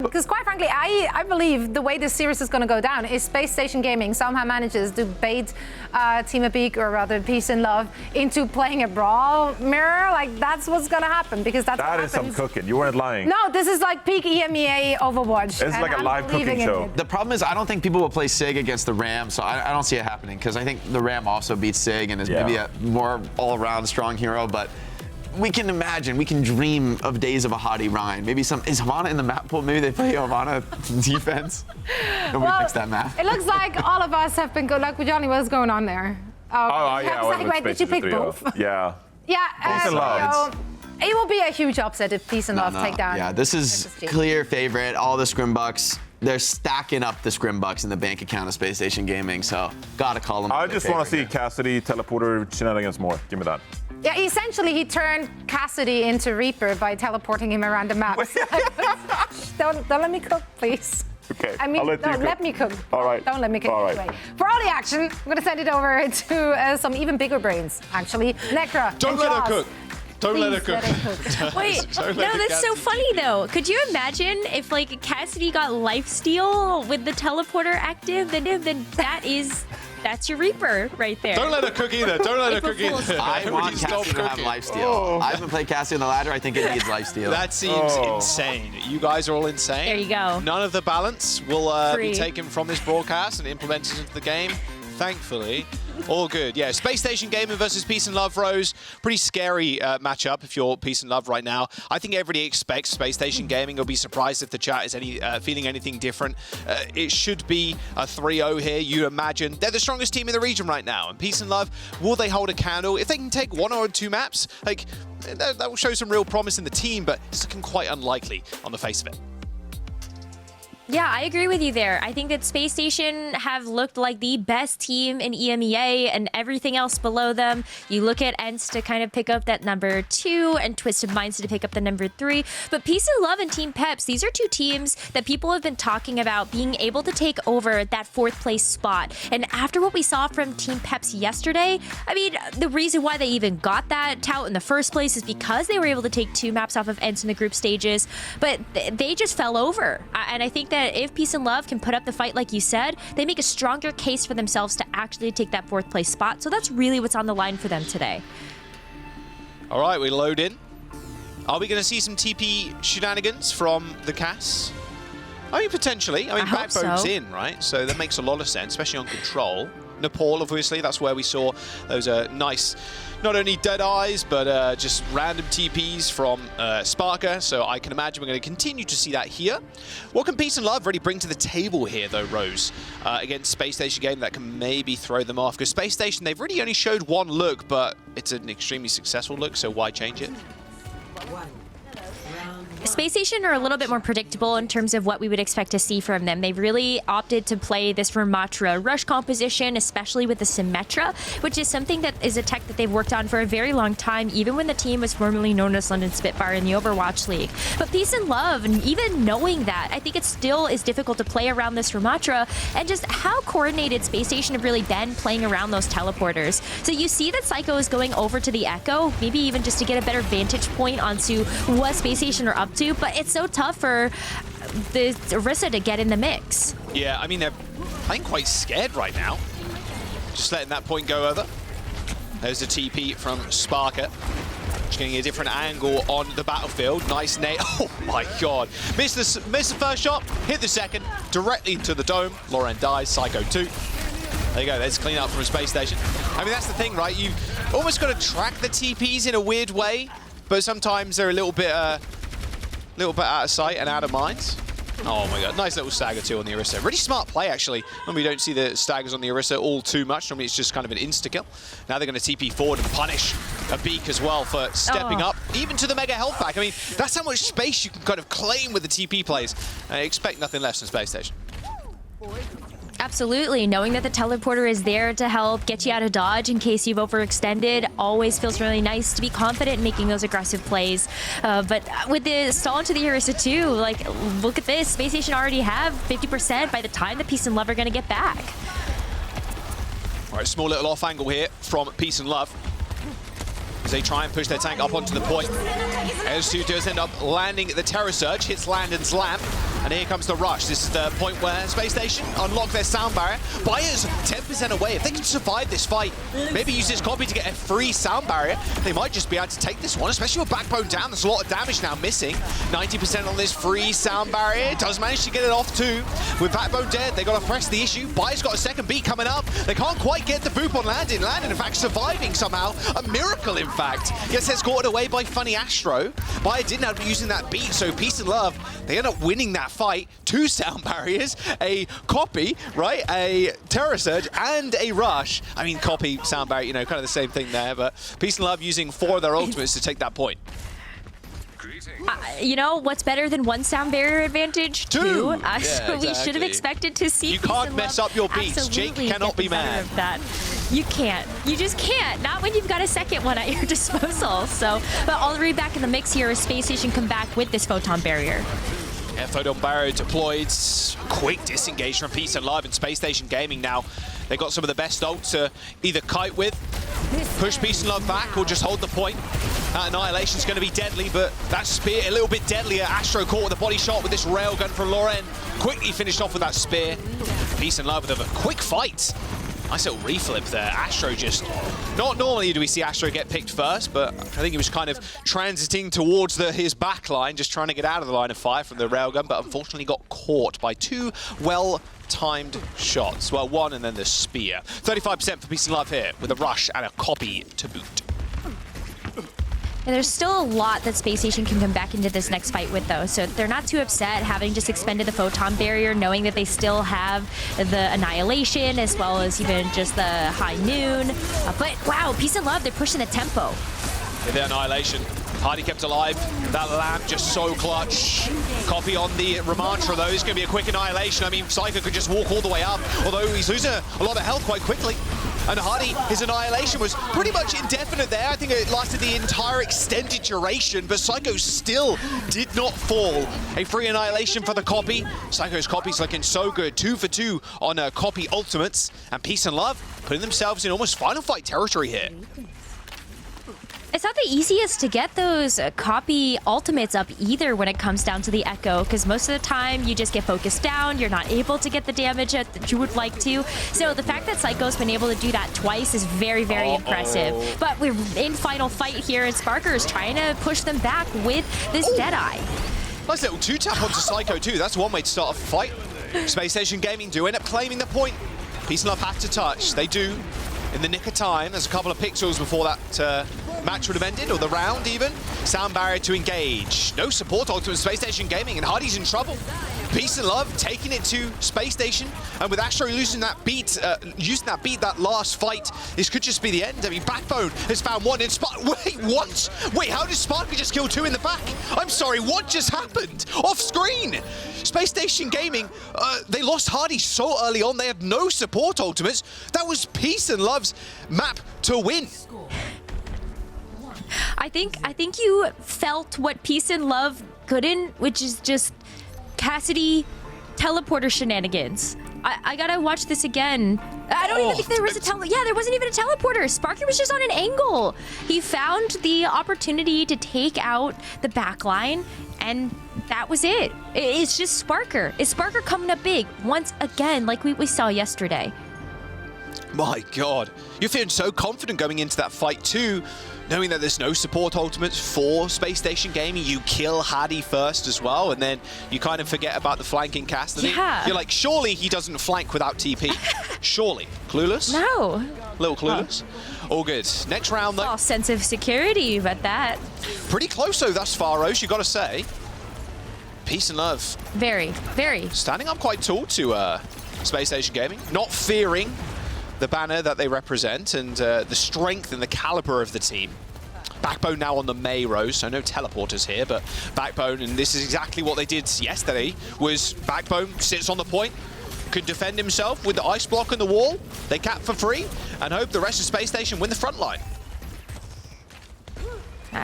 Because quite frankly, I believe the way this series is going to go down is Spacestation Gaming somehow manages to bait Team Epic, or rather Peace and Love, into playing a brawl mirror. Like, that's what's going to happen, because that's that what is some happens. cooking. You weren't lying. No, this is like peak EMEA Overwatch. It's like a live cooking show. The problem is I don't think people will play SIG against the Ram, so I don't see it happening, because I think the Ram also beats SIG and is maybe a more all-around strong hero, but we can imagine, we can dream of days of a hottie Ryan. Maybe is Havana in the map pool? Maybe they play Havana defense and we fix that map. It looks like all of us have been good luck with Johnny. What's going on there? Yeah, did you pick both? Yeah. Yeah, Peace and Love. It will be a huge upset if Peace and Love take down. Yeah, this is clear favorite. All the Scrimbucks, they're stacking up the Scrimbucks in the bank account of Spacestation Gaming, so gotta call them. I just want to see Cassidy teleporter shenanigans more. Give me that. Yeah, essentially he turned Cassidy into Reaper by teleporting him around the map. Don't let me cook, please. Okay, I mean, I'll let me cook. All right. Don't let me cook. All right. Anyway. For all the action, I'm going to send it over to some even bigger brains, actually. Necra. Don't let her cook. Don't let her cook. Wait, no, that's so funny though. Could you imagine if like Cassidy got lifesteal with the teleporter active? Then that's your Reaper right there. Don't let her cook either. Don't let her cook either. I want Cassidy to have lifesteal. I haven't played Cassidy on the ladder. I think it needs lifesteal. That seems insane. You guys are all insane. There you go. None of the balance will be taken from this broadcast and implemented into the game. Thankfully, all good. Yeah, Space Station Gaming versus Peace and Love, Rose. Pretty scary matchup if you're Peace and Love right now. I think everybody expects Space Station Gaming. You'll be surprised if the chat is feeling anything different. It should be a 3-0 here, you imagine. They're the strongest team in the region right now. And Peace and Love, will they hold a candle? If they can take 1 or 2 maps, like that will show some real promise in the team, but it's looking quite unlikely on the face of it. Yeah, I agree with you there. I think that Space Station have looked like the best team in EMEA, and everything else below them. You look at ENCE to kind of pick up that number 2 and Twisted Minds to pick up the number 3. But Peace and Love and Team Peps, these are 2 teams that people have been talking about being able to take over that 4th place spot. And after what we saw from Team Peps yesterday, I mean, the reason why they even got that tout in the first place is because they were able to take 2 maps off of ENCE in the group stages, but they just fell over. And I think that if Peace and Love can put up the fight like you said, they make a stronger case for themselves to actually take that 4th place spot. So that's really what's on the line for them today. All right, we load in. Are we going to see some TP shenanigans from the Cass? I mean, potentially. I mean, Backbone's in, right? So that makes a lot of sense, especially on control. Nepal, obviously, that's where we saw those nice, not only dead eyes, but just random TPs from Sparker. So I can imagine we're going to continue to see that here. What can Peace and Love really bring to the table here, though, Rose, against Space Station game that can maybe throw them off? Because Space Station, they've really only showed 1 look, but it's an extremely successful look, so why change it? Space Station are a little bit more predictable in terms of what we would expect to see from them. They've really opted to play this Ramatra rush composition, especially with the Symmetra, which is something that is a tech that they've worked on for a very long time, even when the team was formerly known as London Spitfire in the Overwatch League. But Peace and Love, and even knowing that, I think it still is difficult to play around this Ramatra, and just how coordinated Space Station have really been playing around those teleporters. So you see that Psycho is going over to the Echo, maybe even just to get a better vantage point onto what Space Station are up to, but it's so tough for the Orisa to get in the mix. Yeah, I mean, they're playing quite scared right now. Just letting that point go over. There's the TP from Sparker. Just getting a different angle on the battlefield. Nice nade. Oh my god. Missed the first shot, hit the second, directly to the dome. Lauren dies, Psycho 2. There you go, there's clean up from Space Station. I mean, that's the thing, right? You've almost got to track the TPs in a weird way, but sometimes they're a little bit out of sight and out of mind. Oh my god, nice little stagger too on the Orisa. Really smart play, actually. Normally we don't see the staggers on the Orisa all too much. Normally it's just kind of an insta-kill. Now they're going to TP forward and punish a Beak as well for stepping up, even to the Mega Health Pack. I mean, that's how much space you can kind of claim with the TP plays. I expect nothing less from Space Station. Absolutely. Knowing that the teleporter is there to help get you out of dodge in case you've overextended always feels really nice to be confident in making those aggressive plays. But with the stall into the Orisa too, like, look at this. Space Station already have 50% by the time the Peace and Love are going to get back. All right, small little off angle here from Peace and Love, as they try and push their tank up onto the point. S2 does end up landing the Terror Surge, hits Landon's lamp. And here comes the rush. This is the point where Spacestation unlock their sound barrier. Bayer's 10% away. If they can survive this fight, maybe use this copy to get a free sound barrier, they might just be able to take this one, especially with Backbone down. There's a lot of damage now missing. 90% on this free sound barrier. Does manage to get it off too. With Backbone dead, they got to press the issue. Bayer's got a second beat coming up. They can't quite get the boop on Landon. Landon, in fact, surviving somehow. A miracle, in fact. Gets escorted away by Funny Astro. Bayer didn't have to be using that beat, so Peace and Love, they end up winning that fight. 2 sound barriers, a copy, right? A Terror Surge and a rush. I mean, copy, sound barrier, you know, kind of the same thing there, but Peace and Love using 4 of their ultimates to take that point. You know, what's better than 1 sound barrier advantage? 2. Yeah, So we should have expected to see. You can't mess up your beats. Jake cannot be mad. That. You can't. You just can't. Not when you've got a second one at your disposal. So, but all the way back in the mix here as Spacestation come back with this photon barrier. Yeah, photon barrier deployed. Quick disengage from Peace and Love and Spacestation Gaming now. They got some of the best ults to either kite with, push Peace and Love back, or just hold the point. That Annihilation's going to be deadly, but that spear a little bit deadlier. Astro caught with a body shot with this railgun from Loren. Quickly finished off with that spear. Peace and Love with a quick fight. Nice little reflip there. Astro just... Not normally do we see Astro get picked first, but I think he was kind of transiting towards his back line, just trying to get out of the line of fire from the railgun, but unfortunately got caught by 2 well-timed shots. Well, 1 and then the spear. 35% for Peace and Love here, with a rush and a copy to boot. And there's still a lot that Spacestation can come back into this next fight with, though. So they're not too upset having just expended the photon barrier, knowing that they still have the Annihilation as well as even just the High Noon. But wow, Peace and Love, they're pushing the tempo. With the Annihilation, Hardy kept alive. That lamp just so clutch. Copy on the Ramantra, though. It's going to be a quick Annihilation. I mean, Psycho could just walk all the way up, although he's losing a lot of health quite quickly. And Hardy, his Annihilation was pretty much indefinite there. I think it lasted the entire extended duration, but Psycho still did not fall. A free Annihilation for the copy. Psycho's copy's looking so good. 2 for 2 on copy ultimates. And Peace and Love putting themselves in almost final fight territory here. It's not the easiest to get those copy ultimates up either when it comes down to the Echo, because most of the time you just get focused down, you're not able to get the damage that you would like to. So the fact that Psycho's been able to do that twice is very, very impressive. But we're in final fight here, and Sparker is trying to push them back with this Deadeye. Nice little 2-tap onto Psycho too. That's one way to start a fight. Spacestation Gaming do end up claiming the point. Peace and Love have to touch. They do. In the nick of time, there's a couple of pixels before that match would have ended, or the round even. Sound barrier to engage. No support ultimate Spacestation Gaming, and Hardy's in trouble. Peace and Love taking it to Spacestation, and with Astro losing that beat, that last fight, this could just be the end. I mean, Backbone has found 1 in Spark. Wait, what? Wait, how did Sparky just kill 2 in the back? I'm sorry, what just happened? Off screen! Spacestation Gaming, they lost Hardy so early on, they had no support ultimates. That was Peace and Love's map to win. I think you felt what Peace and Love couldn't, which is just Cassidy teleporter shenanigans. I gotta watch this again. I don't even think there was there wasn't even a teleporter. Sparky was just on an angle. He found the opportunity to take out the backline, and that was it. It's just Sparker. It's Sparker coming up big once again, like we saw yesterday. My God, you're feeling so confident going into that fight too, knowing that there's no support ultimates for Spacestation Gaming. You kill Hardy first as well, and then you kind of forget about the flanking cast. Yeah. You're like, surely he doesn't flank without TP. Surely. Clueless? No. Little clueless. All good. Next round though. False sense of security, but that. Pretty close though thus far, Rose, you gotta say. Peace and Love. Very, very. Standing up quite tall to Spacestation Gaming, not fearing the banner that they represent and the strength and the caliber of the team. Backbone now on the Mei Rose, so no teleporters here, but Backbone, and this is exactly what they did yesterday, was Backbone sits on the point, could defend himself with the ice block and the wall, they cap for free, and hope the rest of Spacestation win the front line.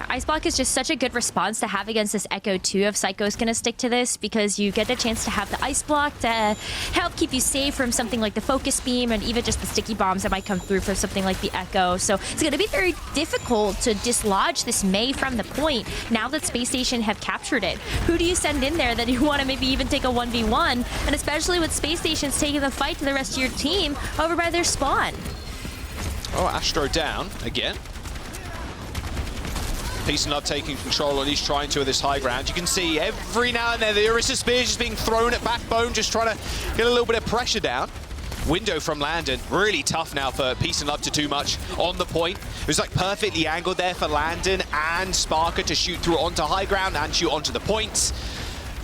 Ice Block is just such a good response to have against this Echo too. If Psycho's going to stick to this, because you get the chance to have the Ice Block to help keep you safe from something like the Focus Beam and even just the sticky bombs that might come through from something like the Echo. So it's going to be very difficult to dislodge this Mei from the point now that Spacestation have captured it. Who do you send in there that you want to maybe even take a 1v1? And especially with Spacestation's taking the fight to the rest of your team over by their spawn. Oh, Astro down again. Peace and Love taking control, or at least trying to, of this high ground. You can see every now and then the Orisa Spear just being thrown at Backbone, just trying to get a little bit of pressure down. Window from Landon, really tough now for Peace and Love to do much on the point. It was like perfectly angled there for Landon and Sparker to shoot through onto high ground and shoot onto the points.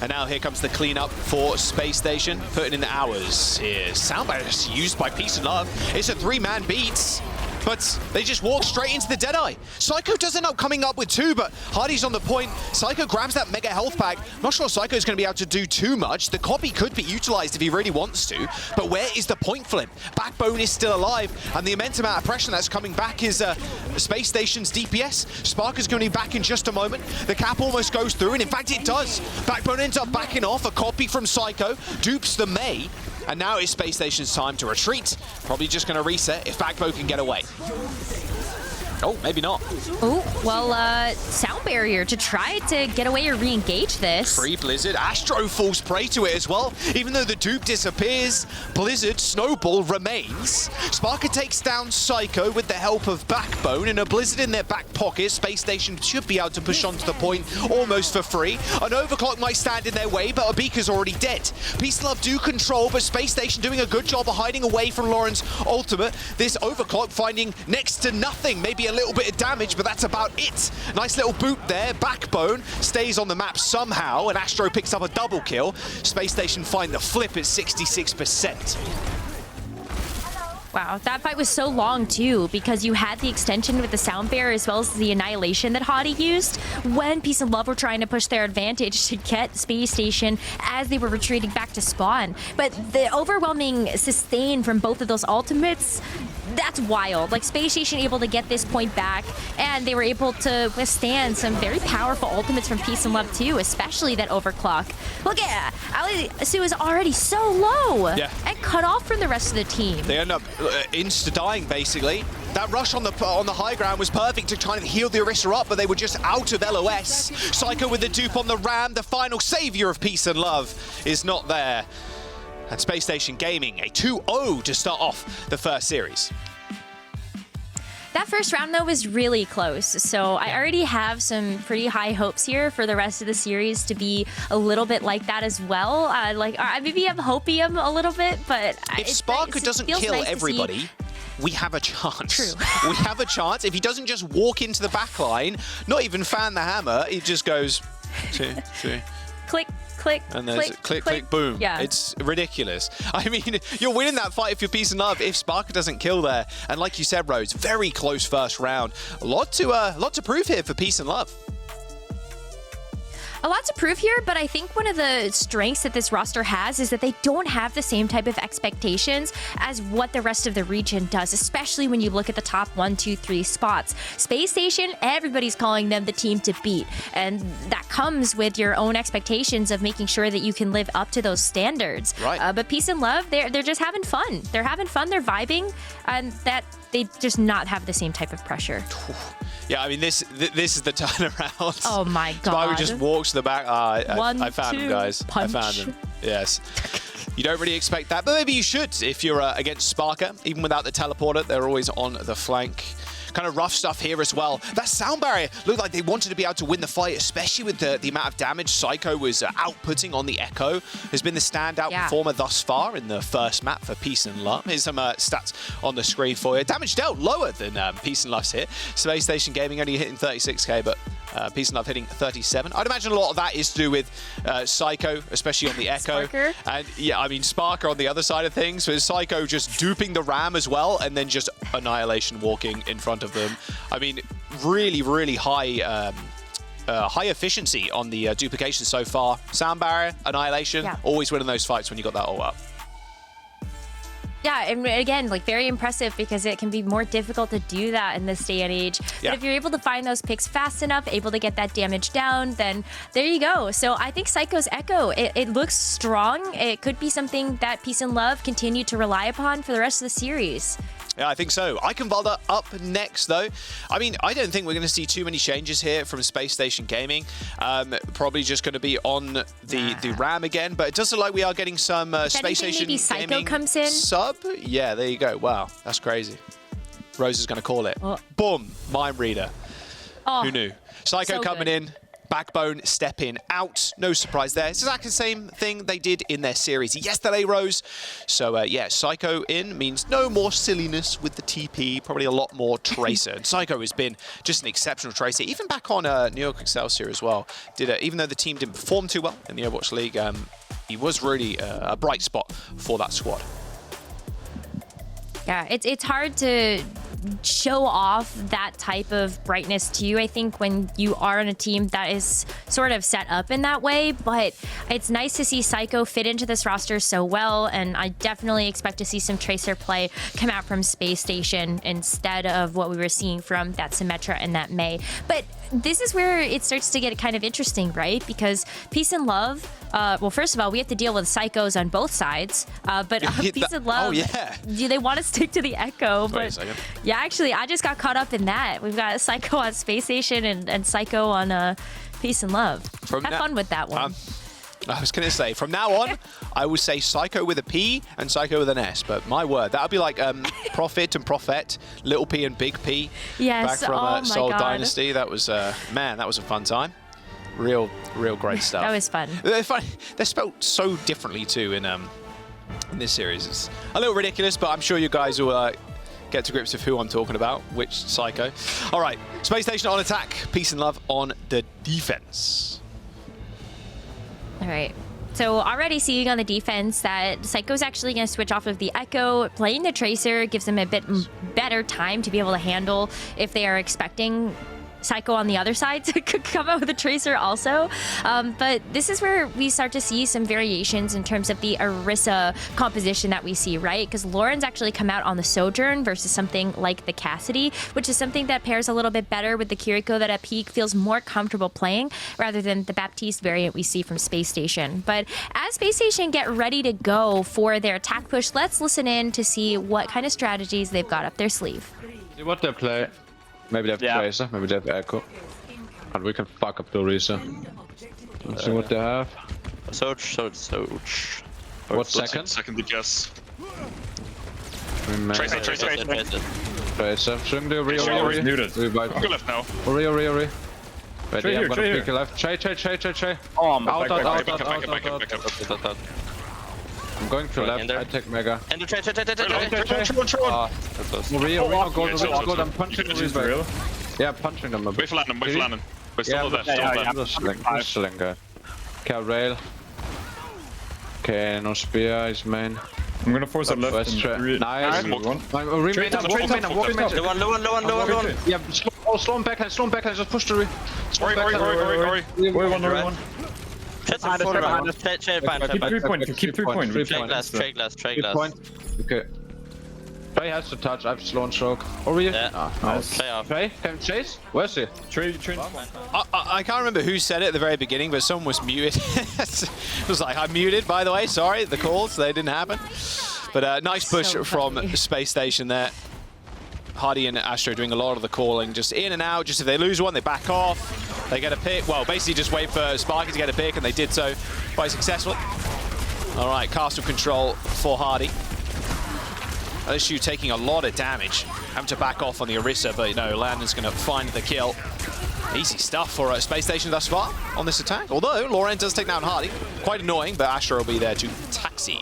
And now here comes the cleanup for Space Station, putting in the hours. Here's Soundbite is used by Peace and Love. It's a 3-man beat, but they just walk straight into the Deadeye. Psycho does end up coming up with 2, but Hardy's on the point. Psycho grabs that mega health pack. Not sure Psycho's going to be able to do too much. The copy could be utilized if he really wants to, but where is the point flip? Backbone is still alive, and the immense amount of pressure that's coming back is Space Station's DPS. Sparker's going to be back in just a moment. The cap almost goes through, and in fact it does. Backbone ends up backing off. A copy from Psycho dupes the Mei. And now it's Space Station's time to retreat. Probably just going to reset if Backbone can get away. Oh, maybe not. Oh, well, sound barrier to try to get away or re-engage this. Free Blizzard. Astro falls prey to it as well. Even though the dupe disappears, Blizzard Snowball remains. Sparker takes down Psycho with the help of Backbone, and a Blizzard in their back pocket. Space Station should be able to push onto the point almost for free. An Overclock might stand in their way, but Abika's already dead. Peace and Love do control, but Space Station doing a good job of hiding away from Lauren's ultimate. This Overclock finding next to nothing, maybe a little bit of damage, but that's about it. Nice little boot there. Backbone stays on the map somehow, and Astro picks up a double kill. Space Station find the flip at 66%. Wow, that fight was so long too, because you had the extension with the sound bear as well as the annihilation that Hadi used when Peace and Love were trying to push their advantage to get Space Station as they were retreating back to spawn. But the overwhelming sustain from both of those ultimates, that's wild. Like, Space Station able to get this point back, and they were able to withstand some very powerful ultimates from Peace and Love too, especially that overclock. Look at Alisu is already so low and cut off from the rest of the team. They end up insta-dying, basically. That rush on the high ground was perfect to try and heal the Orisa up, but they were just out of LOS. Psycho with the dupe on the Ram, the final savior of Peace and Love, is not there. And Space Station Gaming, a 2-0 to start off the first series. That first round, though, was really close, so I already have some pretty high hopes here for the rest of the series to be a little bit like that as well. Maybe I'm hopium a little bit, but if Sparker doesn't kill nice everybody, we have a chance. True. We have a chance. If he doesn't just walk into the back line, not even fan the hammer, he just goes, two. Click. Click, and there's click, boom. Yeah. It's ridiculous. I mean, you're winning that fight if you're Peace and Love, if Sparker doesn't kill there. And like you said, Rose, very close first round. A lot to prove here for Peace and Love. A lot to prove here, but I think one of the strengths that this roster has is that they don't have the same type of expectations as what the rest of the region does, especially when you look at the top 1, 2, 3 spots. Space Station, everybody's calling them the team to beat, and that comes with your own expectations of making sure that you can live up to those standards. Right. But Peace and Love, they're just having fun. They're having fun, they're vibing, and that they just not have the same type of pressure. Yeah, I mean, this is the turnaround. Oh my God. Spy just walks to the back. One, I found him, guys. punch. I found him. Yes. You don't really expect that, but maybe you should if you're against Sparker. Even without the teleporter, they're always on the flank. Kind of rough stuff here as well. That sound barrier looked like they wanted to be able to win the fight, especially with the amount of damage Psycho was outputting on the Echo. Has been the standout performer thus far in the first map for Peace and Love. Here's some stats on the screen for you. Damage dealt lower than Peace and Love's hit. Space Station Gaming only hitting 36k, but Peace and Love hitting 37. I'd imagine a lot of that is to do with Psycho, especially on the Echo. Sparker. And yeah, I mean, Sparker on the other side of things, with Psycho just duping the Ram as well, and then just Annihilation walking in front of them. I mean, really, really high efficiency on the duplication so far. Sound barrier, Annihilation, always winning those fights when you got that all up. Yeah, and again, like very impressive because it can be more difficult to do that in this day and age. Yeah. But if you're able to find those picks fast enough, able to get that damage down, then there you go. So I think Psycho's Echo, it looks strong. It could be something that Peace and Love continue to rely upon for the rest of the series. Yeah, I think so. Iconvalda up next, though. I mean, I don't think we're going to see too many changes here from Space Station Gaming. Probably just going to be on the RAM again, but it does look like we are getting some Space Station maybe Psycho Gaming comes in? sub. Yeah, there you go. Wow, that's crazy. Rose is going to call it. Oh. Boom, Mind Reader. Oh, Who knew? Psycho so coming good. in. Backbone stepping out. No surprise there. It's exactly the same thing they did in their series yesterday, Rose. So, yeah, Psycho in means no more silliness with the TP, probably a lot more Tracer. And Psycho has been just an exceptional Tracer, even back on New York Excelsior as well. Even though the team didn't perform too well in the Overwatch League, he was really a bright spot for that squad. Yeah, it's hard to show off that type of brightness to you, I think, when you are on a team that is sort of set up in that way. But it's nice to see Psycho fit into this roster so well, and I definitely expect to see some Tracer play come out from Space Station instead of what we were seeing from that Symmetra and that May. But this is where it starts to get kind of interesting, right? Because Peace and Love, well, first of all, we have to deal with Psychos on both sides, but Peace and Love, they want to stick to the Echo. Wait a But second. yeah, actually, I just got caught up in that. We've got Psycho on Space Station and Psycho on Peace and Love. Have fun with that one. I was going to say, from now on, I would say Psycho with a P and Psycho with an S, but my word, that would be like Prophet and Prophet, Little P and Big P. Yes, Back from oh my Seoul God. Dynasty. That was, man, that was a fun time. Real great stuff. That was fun. They're funny. They're spelled so differently, too, in this series. It's a little ridiculous, but I'm sure you guys will get to grips with who I'm talking about, which Psycho. All right, Space Station on attack, Peace and Love on the defense. All right. So already seeing on the defense that Psycho's actually going to switch off of the Echo. Playing the Tracer gives them a bit better time to be able to handle if they are expecting Psycho on the other side to come out with a Tracer also. But this is where we start to see some variations in terms of the Orisa composition that we see, right? Because Lauren's actually come out on the Sojourn versus something like the Cassidy, which is something that pairs a little bit better with the Kiriko that at peak feels more comfortable playing rather than the Baptiste variant we see from Space Station. But as Space Station get ready to go for their attack push, let's listen in to see what kind of strategies they've got up their sleeve. See what they play. Maybe they have Tracer, maybe they have Echo. And we can fuck up the Orisa. Let's see what they have. Search. What second? Second DPS. Tracer. Swing the Ori. Muted. Go left now. Ori. Ready, Trey I'm here, gonna Trey pick a left. Trey. Oh, I'm Out. back up. I'm going to left, I take Mega. And the Trey. Ori, no gold, I'm punching Just Ori for back. real. Yeah, punching them a Wait bit. for landing. We're still there. I'm just sling guy. Okay, rail. Okay, no spear, is main. I'm gonna force it left. West And Trey. Nice. I'm walking main. Low one. Yeah, slow him backhand, just push the Ori. Ori. Ori. Keep 3 point. Trey glass. Okay. Trey has to touch, I've slow stroke. Ori. Nice. Trey, can you chase? Where's he? Trey. I can't remember who said it at the very beginning, but someone was muted. It was like, I'm muted, by the way. Sorry, the calls, they didn't happen. But nice push from Space Station there. Hardy and Astro doing a lot of the calling, just in and out. Just if they lose one, they back off. They get a pick. Well, basically just wait for Sparky to get a pick, and they did so quite successfully. All right, castle control for Hardy. LSU taking a lot of damage. Having to back off on the Orisa, but Landon's going to find the kill. Easy stuff for Space Station thus far on this attack. Although, Lauren does take down Hardy. Quite annoying, but Astra will be there to taxi.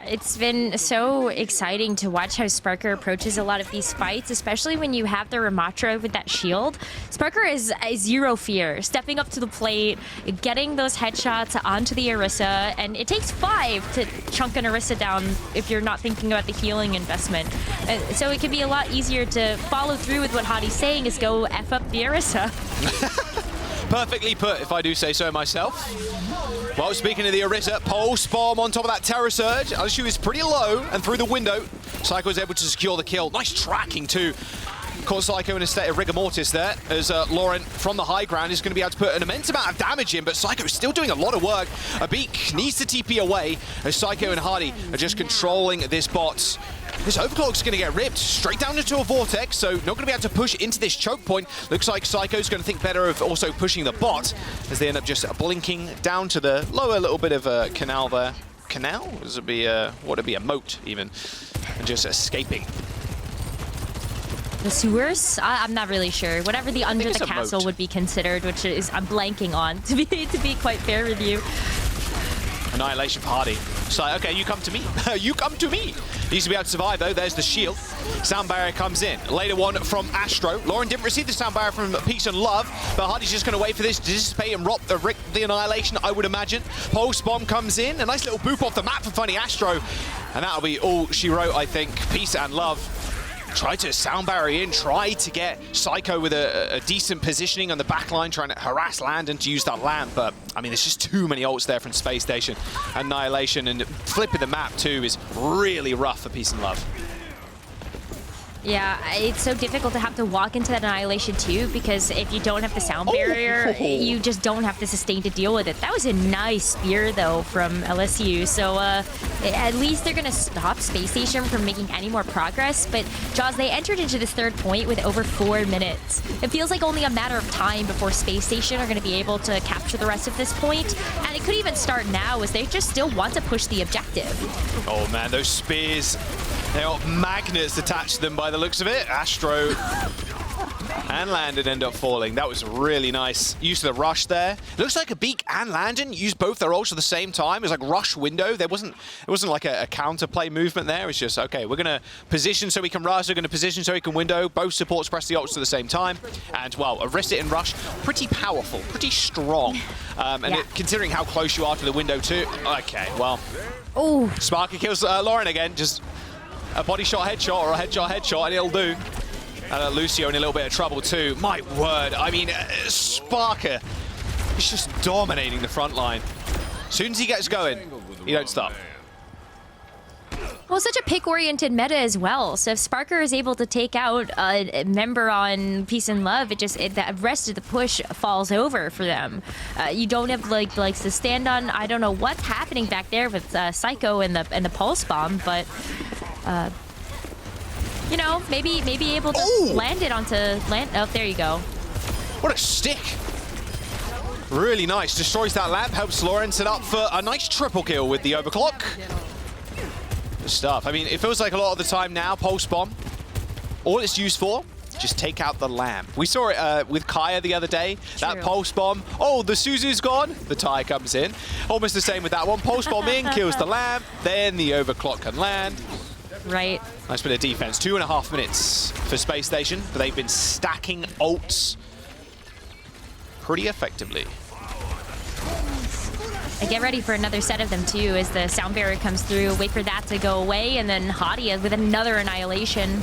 It's been so exciting to watch how Sparker approaches a lot of these fights, especially when you have the Ramatra with that shield. Sparker is zero fear, stepping up to the plate, getting those headshots onto the Orisa, and it takes 5 to chunk an Orisa down if you're not thinking about the healing investment. So it can be a lot easier to follow through with what Hadi's saying is go F up the Orisa. Perfectly put, if I do say so myself. Well, speaking of the Orisa, Pulse Bomb on top of that Terror Surge. She was pretty low, and through the window, Psycho was able to secure the kill. Nice tracking, too. Caught Psycho in a state of rigor mortis there, as Lauren from the high ground is going to be able to put an immense amount of damage in, but Psycho is still doing a lot of work. Abik needs to TP away, as Psycho and Hardy are just controlling this bot. This overclock's going to get ripped straight down into a vortex, so not going to be able to push into this choke point. Looks like Psycho's going to think better of also pushing the bot, as they end up just blinking down to the lower little bit of a canal there. Canal? Would it be a moat, even? And just escaping. The sewers? I'm not really sure. Whatever the under the castle would be considered, which is I'm blanking on, to be quite fair with you. Annihilation for Hardy. It's like, okay, you come to me. You come to me. Needs to be able to survive, though. There's the shield. Sound barrier comes in. Later one from Astro. Lauren didn't receive the sound barrier from Peace and Love, but Hardy's just going to wait for this to dissipate and rick the Annihilation, I would imagine. Pulse Bomb comes in. A nice little boop off the map for Funny Astro. And that'll be all she wrote, I think. Peace and Love. Try to sound barrier in, try to get Psycho with a decent positioning on the back line, trying to harass Landon to use that lamp, but I mean, there's just too many ults there from Space Station. Annihilation and flipping the map too is really rough for Peace and Love. Yeah, it's so difficult to have to walk into that Annihilation too, because if you don't have the sound barrier, you just don't have the sustain to deal with it. That was a nice spear, though, from LSU. So at least they're going to stop Space Station from making any more progress. But, Jaws, they entered into this third point with over 4 minutes. It feels like only a matter of time before Space Station are going to be able to capture the rest of this point. And it could even start now, as they just still want to push the objective. Oh, man, those spears, they got magnets attached to them by the looks of it. Astro and Landon end up falling. That was really nice use of the rush there. It looks like Abik and Landon used both their ults at the same time. It was like rush window. It wasn't like a counterplay movement there. It's just, okay, we're going to position so we can rush. We're going to position so we can window. Both supports press the ults at the same time. And, well, Arista and rush, pretty powerful, pretty strong. Considering how close you are to the window too. Okay, well. Oh, Sparker kills Lauren again. Just a body shot headshot or a headshot and it'll do. And Lucio in a little bit of trouble too. My word, I mean, Sparker is just dominating the front line. As soon as he gets going, he don't stop. well, such a pick-oriented meta as well. So if Sparker is able to take out a member on Peace and Love, the rest of the push falls over for them. You don't have like to stand on. I don't know what's happening back there with Psycho and the Pulse Bomb, but. You know, maybe able to land it onto land. Oh, there you go. What a stick! Really nice. Destroys that lamp. Helps Lauren set up for a nice triple kill with the overclock. Good stuff. I mean, it feels like a lot of the time now, Pulse Bomb, all it's used for, just take out the lamp. We saw it with Kaya the other day. True. That Pulse Bomb. Oh, the Suzu's gone. The tie comes in. Almost the same with that one. Pulse Bomb in, kills the lamp. Then the overclock can land. Right. Nice bit of defense. 2.5 minutes for Space Station, but they've been stacking ults pretty effectively. I get ready for another set of them too, as the sound barrier comes through. Wait for that to go away, and then Hadia with another Annihilation.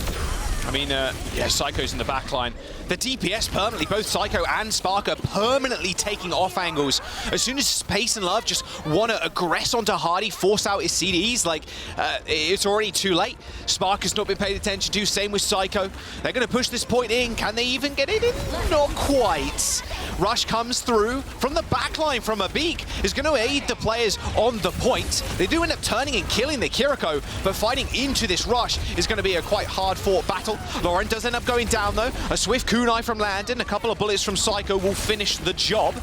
I mean, yeah, Psycho's in the back line. The DPS permanently, both Psycho and Sparker permanently taking off angles. As soon as Space and Love just want to aggress onto Hardy, force out his CDs, like, it's already too late. Sparker's not been paid attention to, same with Psycho. They're going to push this point in. Can they even get it in? Not quite. Rush comes through from the back line from Abik. Is going to aid the players on the point. They do end up turning and killing the Kiriko, but fighting into this rush is going to be a quite hard-fought battle. Lauren does end up going down, though. A swift kunai from Landon, a couple of bullets from Psycho will finish the job.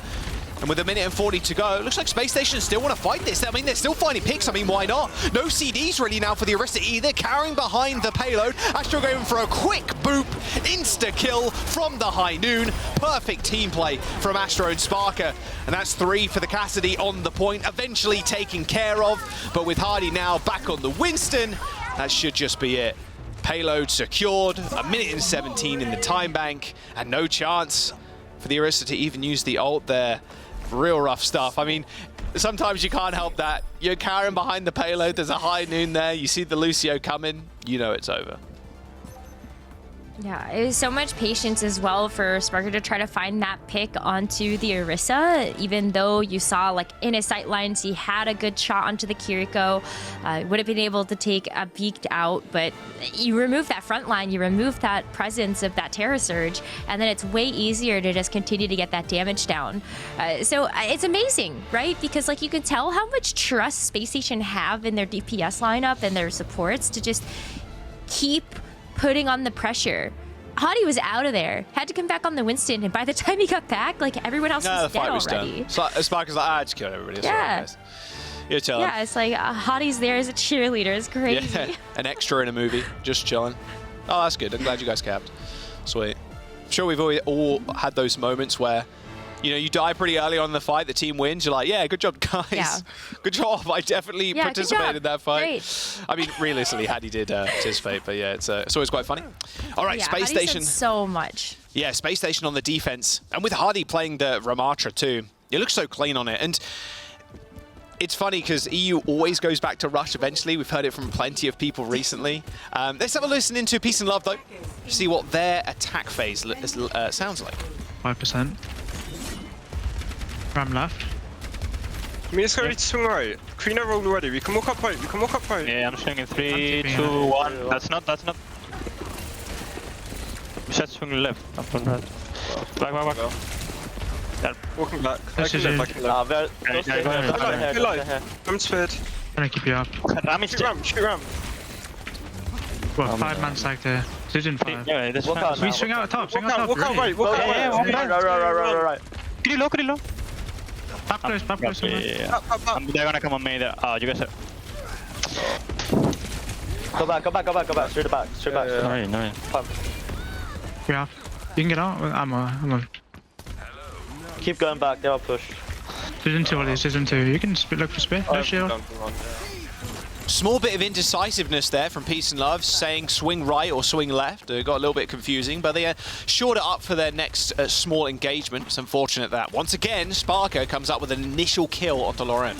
And with 1:40 to go, looks like Space Station still want to fight this. I mean, they're still finding picks. I mean, why not? No CDs really now for the Arista either. Carrying behind the payload. Astro going for a quick boop. Insta-kill from the high noon. Perfect team play from Astro and Sparker. And that's 3 for the Cassidy on the point. Eventually taken care of. But with Hardy now back on the Winston, that should just be it. Payload secured, 1:17 in the time bank, and no chance for the Arista to even use the ult there. Real rough stuff. I mean, sometimes you can't help that. You're carrying behind the payload, there's a high noon there, you see the Lucio coming, you know it's over. Yeah, it was so much patience as well for Sparker to try to find that pick onto the Orisa, even though you saw like in his sight lines he had a good shot onto the Kiriko, would have been able to take a beaked out, but you remove that front line, you remove that presence of that Terra Surge, and then it's way easier to just continue to get that damage down. So it's amazing, right? Because like you can tell how much trust Spacestation have in their DPS lineup and their supports to just keep putting on the pressure. Hadi was out of there, had to come back on the Winston, and by the time he got back, like everyone else was dead already. So Sparker's like, just kill everybody. Yeah. You're telling. Yeah, it's like Hadi's there as a cheerleader. It's crazy. Yeah, an extra in a movie, just chilling. Oh, that's good. I'm glad you guys capped. Sweet. I'm sure we've all had those moments where, you know, you die pretty early on in the fight, the team wins, you're like, yeah, good job, guys. Yeah. Good job. I definitely participated in that fight. Great. I mean, realistically, Hadi did his fate, but yeah, it's always quite funny. All right, yeah, Space Hadi Station. said so much. Yeah, Space Station on the defense. And with Hadi playing the Ramatra too, it looks so clean on it. And it's funny because EU always goes back to Rush eventually. We've heard it from plenty of people recently. Let's have a listen into Peace and Love though, see what their attack phase sounds like. 5%. Ram left. I mean, it's going to swing right. Queen are rolled already. We can walk up right. We can walk up right. Yeah, I'm swinging 3, 2, 1. That's not. We should swing left. Up on right. Back. Yeah. Walking back. This is I can live. Go live. I'm spared. Trying to keep you up. Ram is dead. Shoot ram. Well, 5-man stack there. Decision 5. Yeah, that's fine. We swing out top, swing out top. Walk out right. Walk out right. Could you low? Pop close. Yeah. They're gonna come on me there. Oh, you guys are... Go back. Straight back. No. We have. You can get out. I'm on. Keep going back, they'll push. Decision 2, Ollie. Decision 2. You can look for spear. No shield. Small bit of indecisiveness there from Peace and Love, saying swing right or swing left. It got a little bit confusing, but they shored it up for their next small engagement. It's unfortunate that once again, Sparker comes up with an initial kill onto Lauren.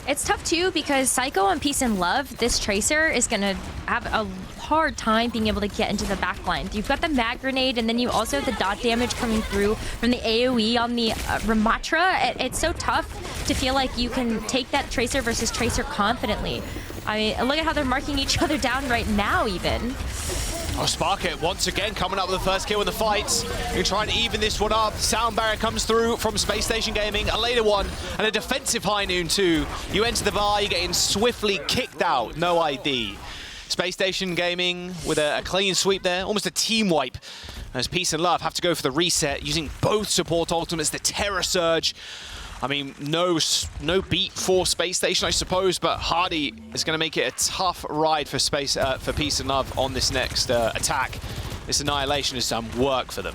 It's tough too because Psycho on Peace and Love, this Tracer is gonna have a hard time being able to get into the back line. You've got the mag grenade and then you also have the dot damage coming through from the AoE on the Ramatra. It's so tough to feel like you can take that Tracer versus Tracer confidently. I mean, look at how they're marking each other down right now even. Oh, Sparker once again coming up with the first kill in the fight. You're trying to even this one up. Sound barrier comes through from Space Station Gaming. A later one and a defensive high noon too. You enter the bar, you're getting swiftly kicked out. No ID. Space Station Gaming with a clean sweep there. Almost a team wipe. As Peace and Love have to go for the reset using both support ultimates, the Terra Surge. I mean, no beat for Space Station, I suppose, but Hadi is going to make it a tough ride for Peace and Love on this next attack. This Annihilation has done work for them.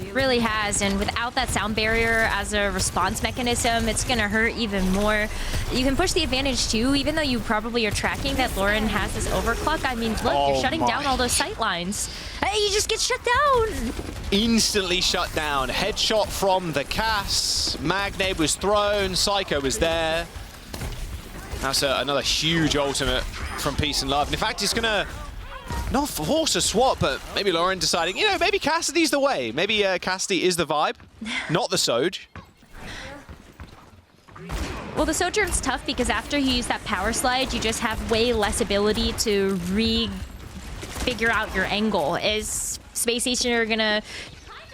It really has, and without that sound barrier as a response mechanism, it's going to hurt even more. You can push the advantage too, even though you probably are tracking that Lauren has this overclock. I mean, look, you're shutting down all those sight lines. Hey, you just get shut down! Instantly shut down. Headshot from the Cass. Magnade was thrown. Psycho was there. That's another huge ultimate from Peace and Love. And in fact, it's going to not force a swap, but maybe Lauren deciding, you know, maybe Cassidy's the way. Maybe Cassidy is the vibe, not the Soj. Well, the Sojourn's tough because after you use that power slide, you just have way less ability to figure out your angle. Is Space Station are gonna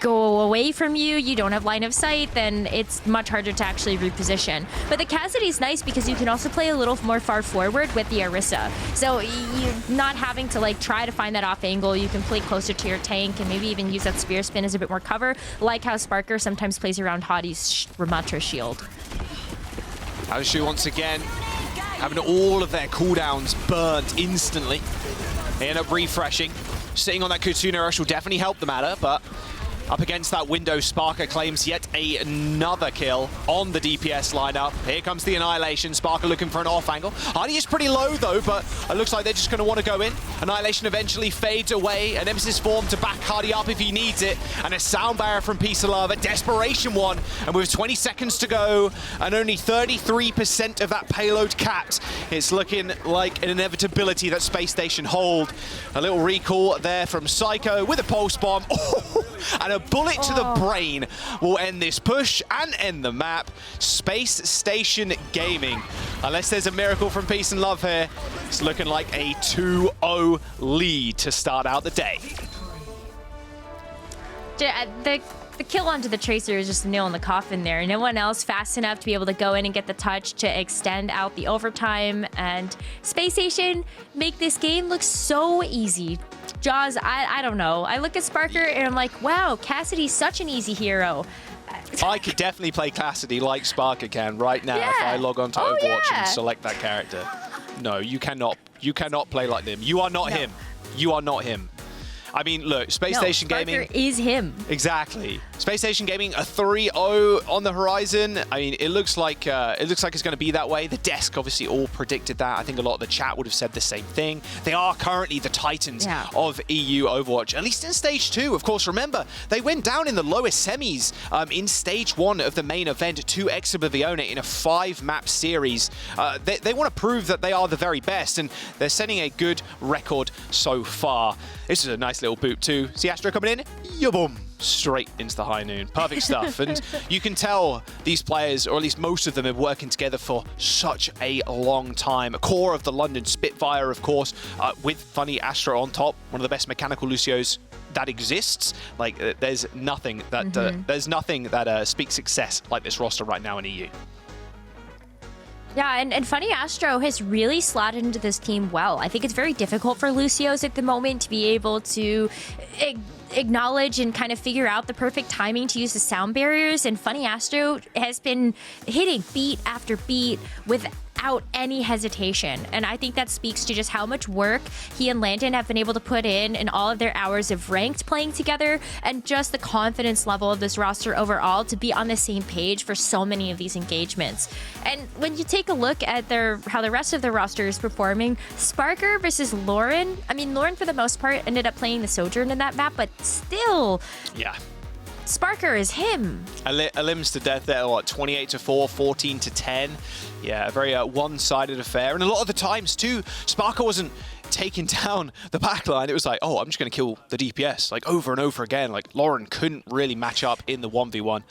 go away from you, you don't have line of sight, then it's much harder to actually reposition. But the Cassidy's nice because you can also play a little more far forward with the Orisa. So you're not having to like try to find that off angle. You can play closer to your tank and maybe even use that spear spin as a bit more cover, like how Sparker sometimes plays around Hadi's Ramatra shield. Alishu once again having all of their cooldowns burnt instantly. They end up refreshing. Sitting on that Kutsuna rush will definitely help the matter, but Up against that window, Sparker claims yet another kill on the DPS lineup. Here comes the Annihilation. Sparker looking for an off angle. Hardy is pretty low though, but it looks like they're just going to want to go in. Annihilation eventually fades away. An Nemesis form to back Hardy up if he needs it. And a sound barrier from Peace of Love, a desperation one. And with 20 seconds to go and only 33% of that payload capped, it's looking like an inevitability that Space Station hold. A little recall there from Psycho with a pulse bomb. And a bullet to the brain will end this push and end the map. Space Station Gaming. Unless there's a miracle from Peace and Love here, it's looking like a 2-0 lead to start out the day. The kill onto the Tracer is just a nail in the coffin there. No one else fast enough to be able to go in and get the touch to extend out the overtime. And Space Station make this game look so easy. Jaws, I don't know. I look at Sparker and I'm like, wow, Cassidy's such an easy hero. I could definitely play Cassidy like Sparker can right now if I log on to Overwatch and select that character. No, you cannot. You cannot play like them. You are not him. You are not him. I mean, look, Space Station Gaming... Sparker is him. Exactly. Space Station Gaming, a 3-0 on the horizon. I mean, it looks like it's going to be that way. The desk obviously all predicted that. I think a lot of the chat would have said the same thing. They are currently the titans of EU Overwatch, at least in Stage 2. Of course, remember, they went down in the lowest semis in Stage 1 of the main event to Exhibizione in a 5-map series. They want to prove that they are the very best, and they're setting a good record so far. This is a nice little boot too. See Astro coming in? Yo-boom! Straight into the high noon. Perfect stuff. And you can tell these players, or at least most of them, are working together for such a long time. A core of the London Spitfire, of course, with funny Astro on top. One of the best mechanical Lucios that exists. Like, there's nothing that speaks success like this roster right now in EU. Yeah, and Funny Astro has really slotted into this team well. I think it's very difficult for Lucios at the moment to be able to acknowledge and kind of figure out the perfect timing to use the sound barriers, and Funny Astro has been hitting beat after beat without any hesitation. And I think that speaks to just how much work he and Landon have been able to put in all of their hours of ranked playing together, and just the confidence level of this roster overall to be on the same page for so many of these engagements. And when you take a look at how the rest of the roster is performing, Sparker versus Lauren, I mean, Lauren for the most part ended up playing the Sojourn in that map, but still, Sparker is him. Elims to death there, what, 28-4, 14-10. Yeah, a very one-sided affair. And a lot of the times, too, Sparker wasn't taking down the backline. It was like, oh, I'm just going to kill the DPS, like, over and over again. Like, Lauren couldn't really match up in the 1v1.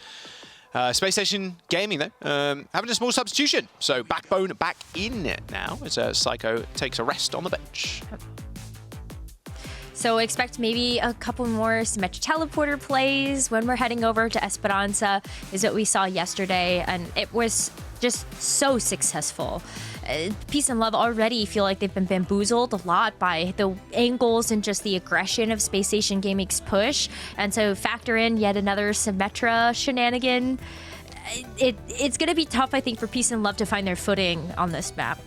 Space Station Gaming, though, having a small substitution. So Backbone back in it now as Psycho takes a rest on the bench. So expect maybe a couple more Symmetra teleporter plays when we're heading over to Esperanza, is what we saw yesterday, and it was just so successful. Peace and Love already feel like they've been bamboozled a lot by the angles and just the aggression of Space Station Gaming's push, and so factor in yet another Symmetra shenanigan. It's going to be tough, I think, for Peace and Love to find their footing on this map.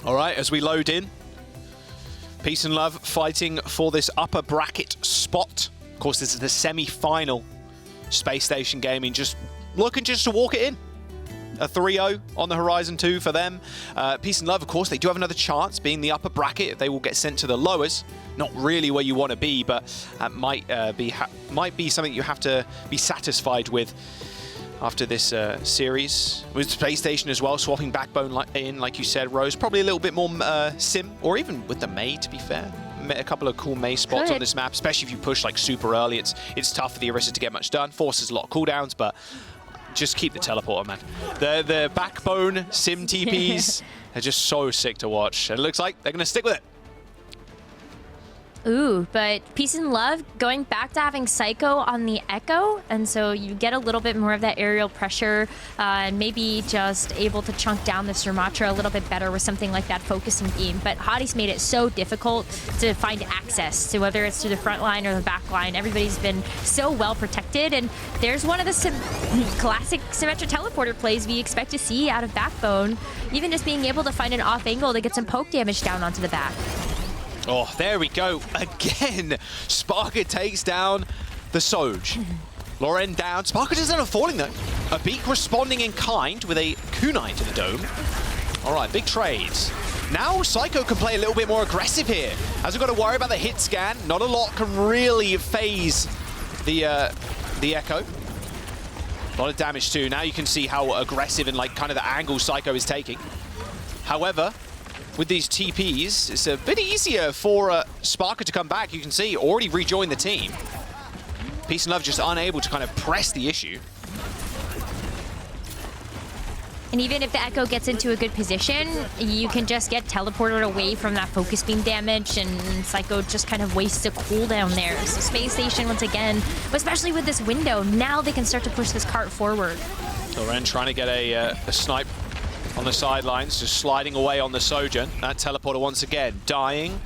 All right, as we load in, Peace and Love fighting for this upper bracket spot. Of course, this is the semi-final. Space Station Gaming just looking just to walk it in. A 3-0 on the horizon too for them. Peace and Love, of course, they do have another chance being the upper bracket. They will get sent to the lowers. Not really where you want to be, but that might be something you have to be satisfied with after this series. With Space Station as well, swapping Backbone in, like you said, Rose. Probably a little bit more sim, or even with the Mei, to be fair. A couple of cool Mei spots on this map, especially if you push like super early. It's tough for the Orisa to get much done. Forces a lot of cooldowns, but just keep the teleporter, man. The Backbone sim TPs are just so sick to watch. And it looks like they're going to stick with it. Ooh, but Peace and Love going back to having Psycho on the Echo, and so you get a little bit more of that aerial pressure, and maybe just able to chunk down the Sumatra a little bit better with something like that focusing beam. But Hotie's made it so difficult to find access to, whether it's to the front line or the back line. Everybody's been so well protected, and there's one of the classic Symmetra teleporter plays we expect to see out of Backbone, even just being able to find an off angle to get some poke damage down onto the back. Oh, there we go. Again, Sparker takes down the Soj. Loren down. Sparker doesn't end up falling though. A Beak responding in kind with a kunai to the dome. All right, big trades. Now Psycho can play a little bit more aggressive here. Hasn't got to worry about the hit scan. Not a lot can really phase the Echo. A lot of damage too. Now you can see how aggressive and like kind of the angle Psycho is taking. However, with these TPs, it's a bit easier for Sparker to come back. You can see already rejoined the team. Peace and Love just unable to kind of press the issue. And even if the Echo gets into a good position, you can just get teleported away from that focus beam damage, and Psycho just kind of wastes a cooldown there. So Spacestation, once again, especially with this window, now they can start to push this cart forward. Loren trying to get a snipe on the sidelines, just sliding away on the Sojourn. That teleporter once again dying.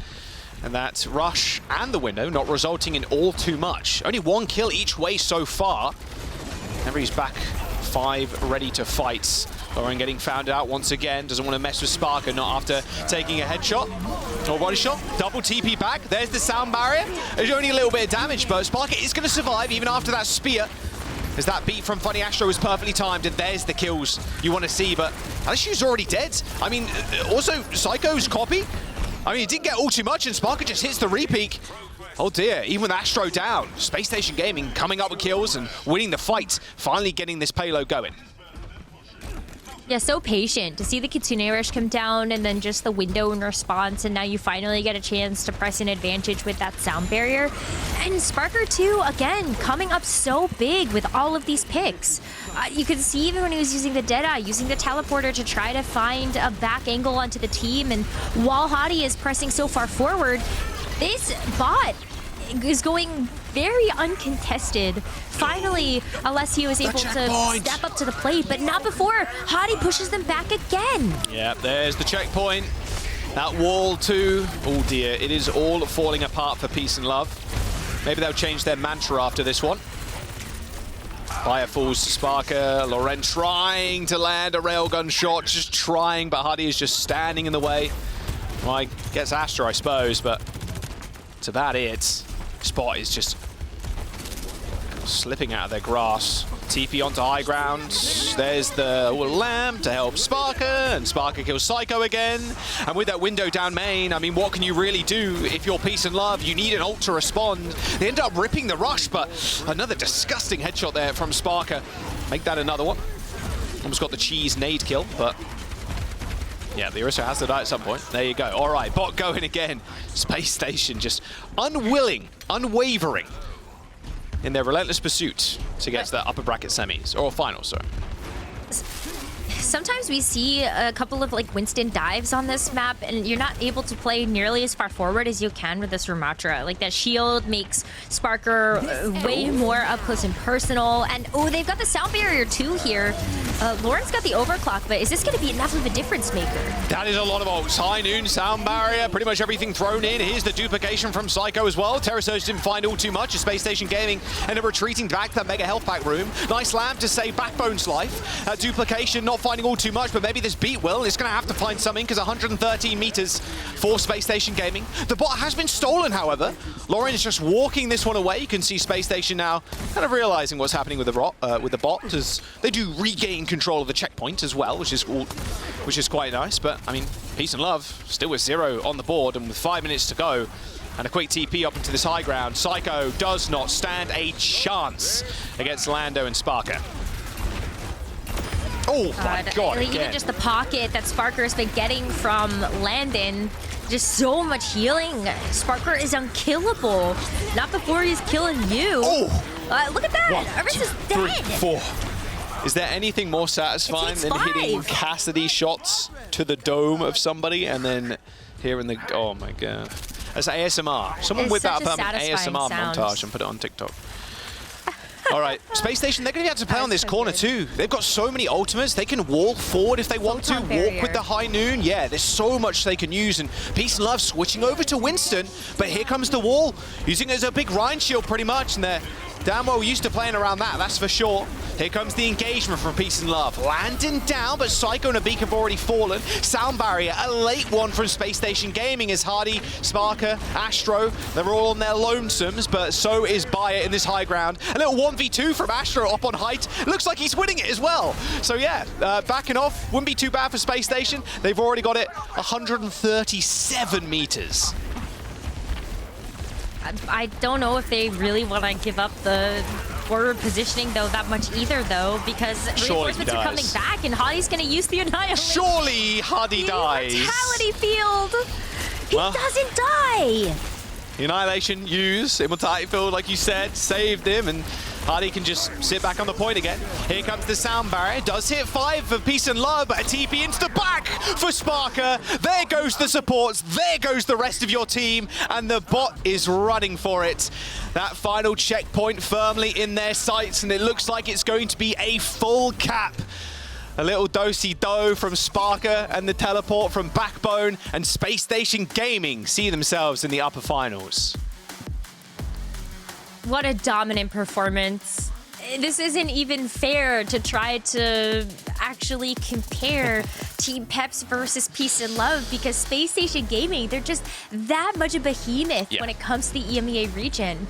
And that rush and the window not resulting in all too much. Only one kill each way so far. Everybody's back 5 ready to fight. Loren getting found out once again. Doesn't want to mess with Sparker, not after taking a headshot or body shot. Double TP back. There's the sound barrier. There's only a little bit of damage, but Sparker is going to survive even after that spear. As that beat from Funny Astro was perfectly timed, and there's the kills you want to see, but Alicia's already dead. I mean, also Psycho's copy. I mean, he didn't get all too much, and Sparker just hits the repeat. Oh dear, even with Astro down, Spacestation Gaming coming up with kills and winning the fight, finally getting this payload going. Yeah, so patient to see the Kitsune Rush come down and then just the window in response, and now you finally get a chance to press an advantage with that sound barrier. And Sparker too, again, coming up so big with all of these picks. You could see even when he was using the Deadeye, using the teleporter to try to find a back angle onto the team, and while Hadi is pressing so far forward, this bot is going very uncontested. Finally, Alessio is able to step up to the plate, but not before Hadi pushes them back again. Yeah, there's the checkpoint. That wall too. Oh dear, it is all falling apart for Peace and Love. Maybe they'll change their mantra after this one. Fire falls to Sparker. Loren trying to land a railgun shot, just trying, but Hadi is just standing in the way. Well, I guess Astra, I suppose, but that's about it. Spot is just slipping out of their grasp. TP onto high ground. There's the lamp to help Sparker, and Sparker kills Psycho again. And with that window down main, I mean, what can you really do if you're Peace and Love? You need an ult to respond. They end up ripping the rush, but another disgusting headshot there from Sparker. Make that another one. Almost got the cheese nade kill, but yeah, the Orisa has to die at some point. There you go. All right, bot going again. Space-Station just unwilling, unwavering in their relentless pursuit to get to the upper bracket semis, or finals, sorry. Sometimes we see a couple of like Winston dives on this map, and you're not able to play nearly as far forward as you can with this Ramatra. Like that shield makes Sparker way more up close and personal. And oh, they've got the sound barrier too here. Lauren's got the overclock, but is this going to be enough of a difference maker? That is a lot of ults. High noon, sound barrier, pretty much everything thrown in. Here's the duplication from Psycho as well. Terra Surge didn't find all too much. Spacestation Gaming ended up retreating back to that mega health pack room. Nice lamp to save Backbone's life. Duplication not finding all too much, but maybe this beat will. It's going to have to find something because 113 meters for Spacestation Gaming. The bot has been stolen, however. Lauren is just walking this one away. You can see Spacestation now kind of realizing what's happening with the bot, as they do regain control of the checkpoint as well, which is quite nice. But I mean, Peace and Love still with 0 on the board, and with 5 minutes to go and a quick TP up into this high ground, Psycho does not stand a chance against Lando and Sparker. Oh my God, even again. just the pocket that Sparker's been getting from Landon, just so much healing. Sparker is unkillable. Not before he's killing you. Oh! Look at that! 1, Arista's 2, 3, dead! 4. Is there anything more satisfying than hitting Cassidy shots to the dome of somebody and then hearing the... Oh my God. That's ASMR. Someone whip out an ASMR montage and put it on TikTok. All right, Spacestation, they're going to have to play on this corner too. They've got so many ultimates. They can wall forward if they want to, walk with the high noon. Yeah, there's so much they can use. And Peace and Love switching over to Winston. But here comes the wall, using it as a big Rhine shield pretty much. And they're damn well used to playing around that, that's for sure. Here comes the engagement from Peace and Love. Landing down, but Psycho and Abik have already fallen. Sound barrier, a late one from Spacestation Gaming as Hardy, Sparker, Astro, they're all on their lonesomes, but so is Bayer in this high ground. A little 1v2 from Astro up on height. Looks like he's winning it as well. So yeah, backing off wouldn't be too bad for Space Station. They've already got it 137 meters. I don't know if they really want to give up the forward positioning though that much either though, because reinforcements are coming back and Hardy's going to use the Annihilation. Surely Hardy dies. Immortality field. He doesn't die. The Annihilation used, Immortality field like you said, saved him, and Hardy can just sit back on the point again. Here comes the sound barrier. Does hit 5 for Peace and Love, but a TP into the back for Sparker. There goes the supports. There goes the rest of your team, and the bot is running for it. That final checkpoint firmly in their sights, and it looks like it's going to be a full cap. A little do-si-do from Sparker and the teleport from Backbone, and Space Station Gaming see themselves in the upper finals. What a dominant performance. This isn't even fair to try to actually compare Team Peps versus Peace and Love, because Space Station Gaming, they're just that much a behemoth when it comes to the EMEA region.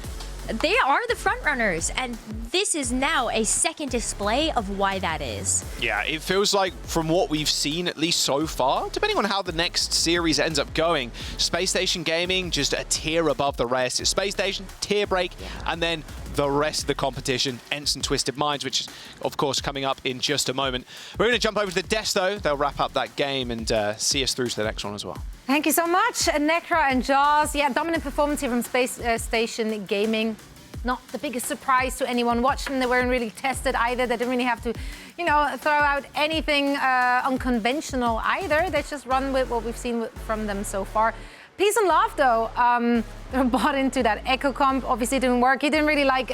They are the front runners, and this is now a second display of why that is. Yeah, it feels like from what we've seen, at least so far, depending on how the next series ends up going, Space Station Gaming just a tier above the rest. It's Space Station, tier break, and then the rest of the competition, Ents and Twisted Minds, which is, of course, coming up in just a moment. We're going to jump over to the desk, though. They'll wrap up that game and see us through to the next one as well. Thank you so much, Necra and Jaws. Yeah, dominant performance here from Space Station Gaming. Not the biggest surprise to anyone watching. They weren't really tested either. They didn't really have to, you know, throw out anything unconventional either. They just run with what we've seen from them so far. Peace and Love, though, they're bought into that Echo Comp. Obviously, it didn't work. He didn't really like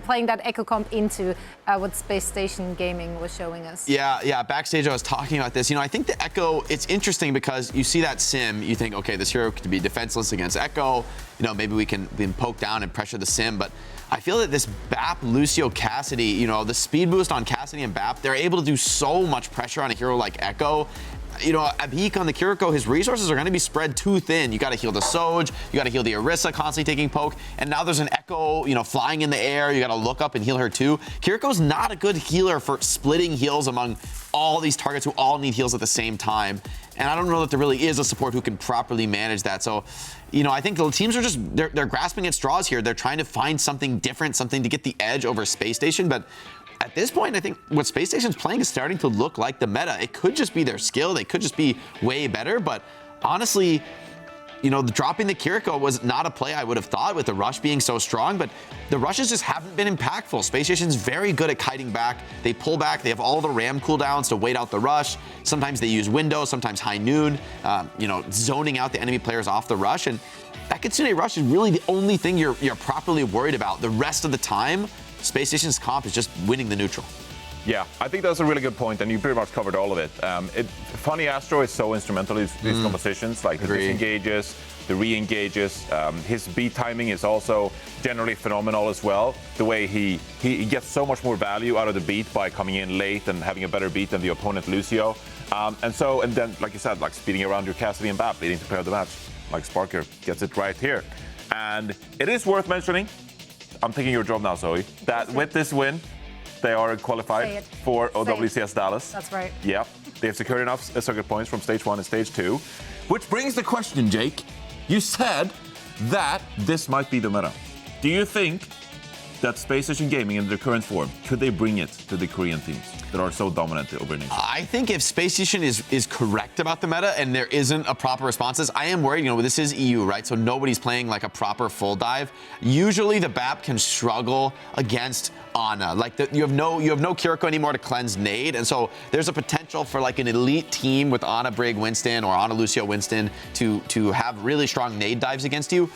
playing that Echo Comp into what Space Station Gaming was showing us. Yeah. Backstage, I was talking about this. You know, I think the Echo, it's interesting because you see that sim, you think, okay, this hero could be defenseless against Echo. You know, maybe we can poke down and pressure the sim, but I feel that this BAP, Lucio, Cassidy, you know, the speed boost on Cassidy and BAP, they're able to do so much pressure on a hero like Echo. You know, Abik on the Kiriko, his resources are going to be spread too thin. You got to heal the Soj, you got to heal the Orisa, constantly taking poke, and now there's an Echo, you know, flying in the air. You got to look up and heal her too. Kiriko's not a good healer for splitting heals among all these targets who all need heals at the same time. And I don't know that there really is a support who can properly manage that. So, you know, I think the teams are just, they're grasping at straws here. They're trying to find something different, something to get the edge over Space Station, but at this point, I think what Space Station's playing is starting to look like the meta. It could just be their skill. They could just be way better. But honestly, you know, dropping the Kiriko was not a play I would have thought with the rush being so strong. But the rushes just haven't been impactful. Space Station's very good at kiting back. They pull back. They have all the ram cooldowns to wait out the rush. Sometimes they use window, sometimes high noon, you know, zoning out the enemy players off the rush. And that Kitsune rush is really the only thing you're properly worried about. The rest of the time, Space Station's comp is just winning the neutral. Yeah, I think that's a really good point, and you pretty much covered all of it. Funny Astro is so instrumental in these compositions, like the disengages, the re-engages. His beat timing is also generally phenomenal as well. The way he gets so much more value out of the beat by coming in late and having a better beat than the opponent Lucio. And then, like you said, like speeding around your Cassidy and BAP, leading to pair of the match. Like Sparker gets it right here. And it is worth mentioning, I'm taking your job now, Zoe, that with this win, they are qualified for OWCS Dallas. That's right. Yep. They have secured enough circuit points from Stage 1 and Stage 2. Which brings the question, Jake. You said that this might be the meta. Do you think that Space Station Gaming in their current form, could they bring it to the Korean teams that are so dominant over in Asia? I think if Space Station is correct about the meta and there isn't a proper responses, I am worried. You know, this is EU, right? So nobody's playing like a proper full dive. Usually the BAP can struggle against Ana. Like you have no Kiriko anymore to cleanse nade, and so there's a potential for like an elite team with Ana Brig Winston or Ana Lucio Winston to have really strong nade dives against you.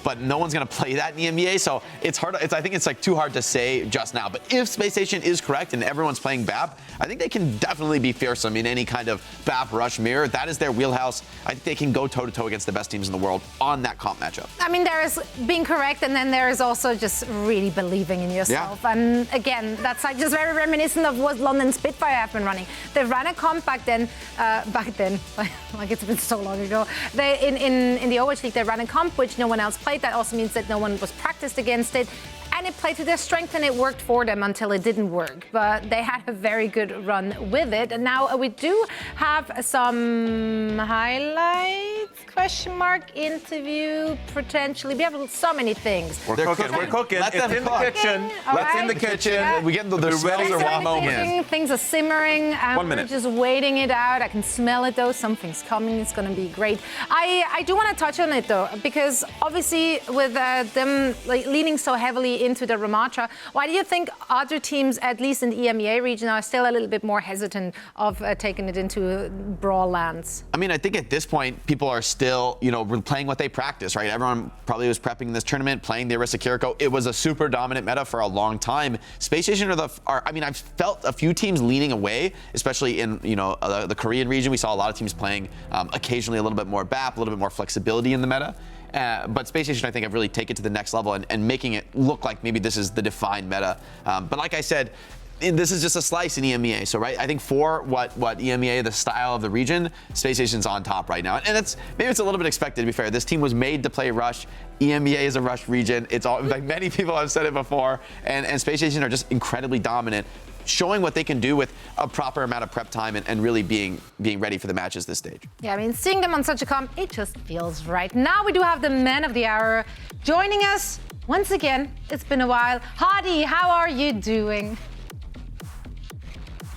but no one's going to play that in EMEA, so it's hard. I think it's like too hard to say just now. But if Spacestation is correct and everyone's playing BAP, I think they can definitely be fearsome in any kind of BAP rush mirror. That is their wheelhouse. I think they can go toe-to-toe against the best teams in the world on that comp matchup. I mean, there is being correct, and then there is also just really believing in yourself. Yeah. And again, that's like just very reminiscent of what London Spitfire have been running. They ran a comp back then, like it's been so long ago. They in the Overwatch League, they ran a comp which no one else played. That also means that no one was practiced against it. And it played to their strength, and it worked for them until it didn't work. But they had a very good run with it. And now we do have some highlights, question mark, interview, potentially. We have so many things. We're cooking. Let It's them in the cook. kitchen. Right. It's in the kitchen. Yeah. We get the We're smells ready. are wafting in. Things are simmering. 1 minute. We're just waiting it out. I can smell it though. Something's coming. It's going to be great. I do want to touch on it though, because obviously with them leaning so heavily into the Ramatra, why do you think other teams, at least in the EMEA region, are still a little bit more hesitant of taking it into brawl lands? I mean, I think at this point, people are still, playing what they practice, right? Everyone probably was prepping this tournament, playing the Orisa Kiriko. It was a super dominant meta for a long time. Spacestation I've felt a few teams leaning away, especially in, the Korean region. We saw a lot of teams playing occasionally a little bit more BAP, a little bit more flexibility in the meta. But Spacestation, I think, have really taken it to the next level and making it look like maybe this is the defined meta. But like I said, this is just a slice in EMEA. So, right, I think for what EMEA, the style of the region, Spacestation's on top right now. And maybe it's a little bit expected, to be fair. This team was made to play Rush. EMEA is a Rush region. It's all, like many people have said it before. And Spacestation are just incredibly dominant, showing what they can do with a proper amount of prep time and really being ready for the matches this stage. Yeah, I mean, seeing them on such a comp, it just feels right. Now we do have the man of the hour joining us once again. It's been a while. Hadi, how are you doing?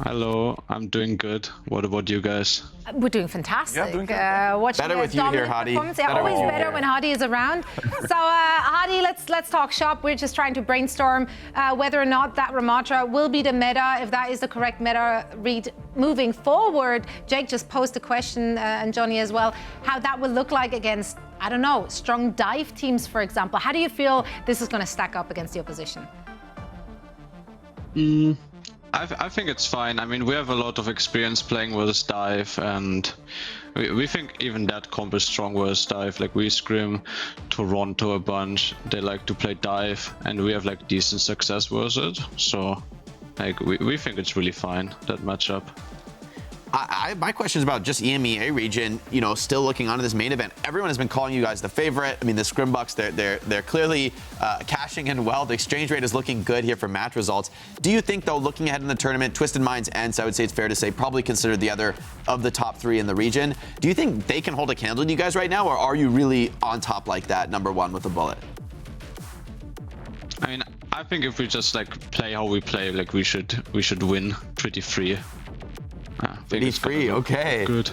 Hello, I'm doing good. What about you guys? We're doing fantastic. Yeah, doing good. Watching Better with you here, Hadi. Yeah, Better always with you better here. when Hadi is around. So, Hadi, let's talk shop. We're just trying to brainstorm whether or not that Ramatra will be the meta, if that is the correct meta read moving forward. Jake just posed a question, and Johnny as well, how that will look like against, I don't know, strong dive teams, for example. How do you feel this is going to stack up against the opposition? I think it's fine. I mean, we have a lot of experience playing versus dive, and we think even that comp is strong versus dive. Like, we scrim Toronto a bunch. They like to play dive, and we have like decent success versus it. So, like, we think it's really fine, that matchup. My question is about just EMEA region, still looking onto this main event. Everyone has been calling you guys the favorite. I mean, the Scrimbucks, they're clearly cashing in well. The exchange rate is looking good here for match results. Do you think, though, looking ahead in the tournament, Twisted Minds and I would say it's fair to say, probably considered the other of the top three in the region. Do you think they can hold a candle to you guys right now, or are you really on top like that, number one with a bullet? I mean, I think if we just like play how we play, like we should win pretty free. Pretty free, okay. Good.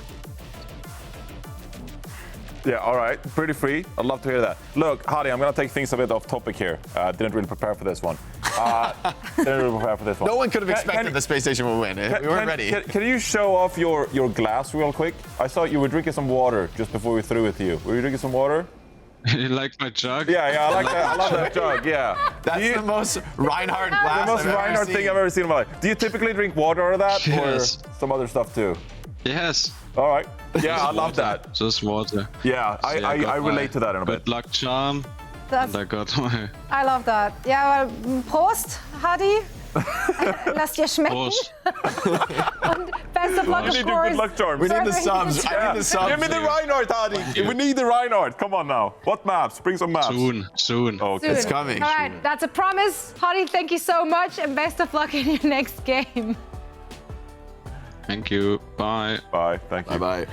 Yeah, all right. Pretty free. I'd love to hear that. Look, Hadi, I'm going to take things a bit off topic here. Didn't really prepare for this one. No one could have expected the Spacestation would win. We weren't ready. Can you show off your glass real quick? I saw you were drinking some water just before we threw it to you. Were you drinking some water? You like my jug? Yeah, I like that. I love that jug, yeah. That's the most Reinhardt glass The most Reinhardt thing I've ever seen in my life. Do you typically drink water out of that, Yes. or some other stuff too? Yes. All right. Yeah, I love Water. that. Just water. Yeah, So I got relate my to that in a bit. Good luck charm. That's, And I got my I love that. Ja, Prost, Hadi. Lass dir schmecken. Prost. Und best of luck, We of need course. good luck charms. We need the subs. I need the subs. Give me the here. Reinhardt, Hadi. We need the Reinhardt. Come on now. What maps? Bring some maps. Soon. Okay. Soon. It's coming. All right, that's a promise. Hadi, thank you so much, and best of luck in your next game. Thank you. Bye. Bye. Thank you. Bye-bye.